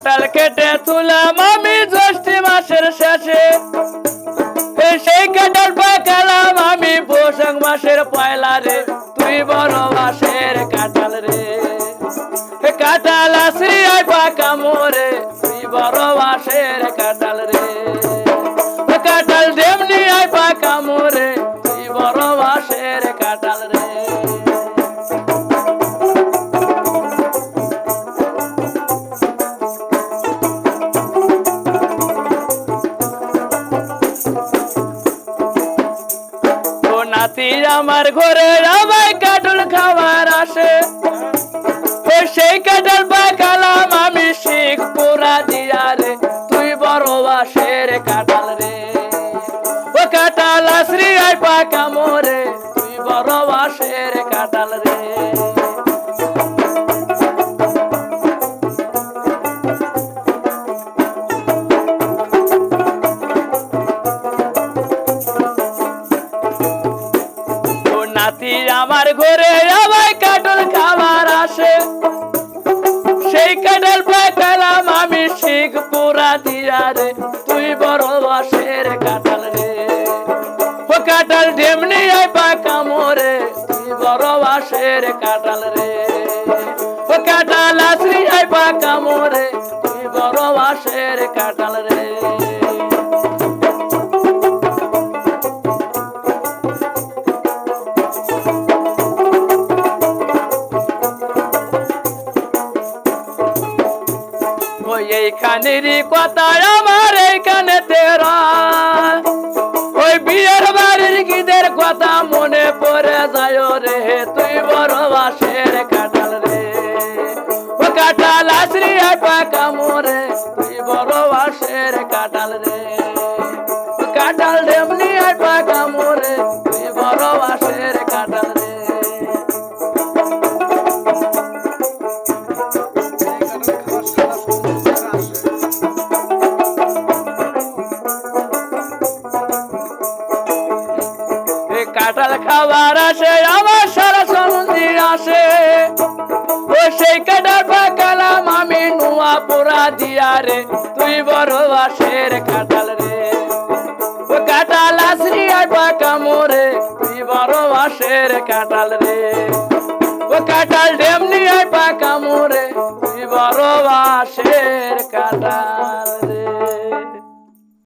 কাঁঠাল কেটে তুলাম আমি জ্যৈষ্ঠী মাসের শেষে, সেই কাঁঠাল পাকালাম আমি বৈশাখ মাসের পয়লা রে। তুই বড় বাসের কাঁঠাল রে, কাঁঠাল আসি পাকা মোরে, তুই বড় বাসের কাঁঠাল রে। কাঁঠাল যেমনি আয় পাকা মোরে, তুই বড় বাসের কাঁঠাল রে। নাতি আমার ঘরে আমায় কাঁঠাল খাবার আসে, সেই কাঁঠাল পাকালাম আমি শিখ পুরা দিয়া রে। তুই বড় বাসের কাঁঠাল রে, ও কাঁঠাল আসরি আয় পাকা মোরে, তুই বড় বাসের কাঁঠাল রে। নাতি আমার ঘরে আমায় কাঁঠাল খাবার আসে, সেই কাঁঠাল পাকালাম আমি শিখ পুরা দিয়া রে। তুই বড় বাসের কাঁঠাল রে, ও কাঁঠাল যেমনি আয় পাকা মোরে, তুই বড় বাসের কাঁঠাল রে। ও কাঁঠাল আসরি আয় পাকা মোরে, তুই বড় বাসের কাঁঠাল রে। এইখানেরই কথা আমার এইখানে তেরা, ওই বিয়ের বাড়ির গীদের কথা মনে পড়ে যায় রে। তুই বড় বাসের কাঁঠাল রে, ও কাঁঠাল আসরি পাকা মোরে, তুই বড় বাসের কাঁঠাল রে। কাঁঠাল যেমনি পাকা মোরে, তুই বড় বাসের কাঁঠাল রে। কাঁঠাল খাবার আসে আমার সারা সমুদ্রে আসে, ও সেই কাঁঠাল পাকালাম আমি নুয়া পুরা দিয়া রে। তুই বড় বাসের কাঁঠাল রে, ও কাঁঠাল আসরি আর পাকা মোরে, তুই বড় বাসের কাঁঠাল রে। ও কাঁঠাল যেমনি আর পাকা মোরে,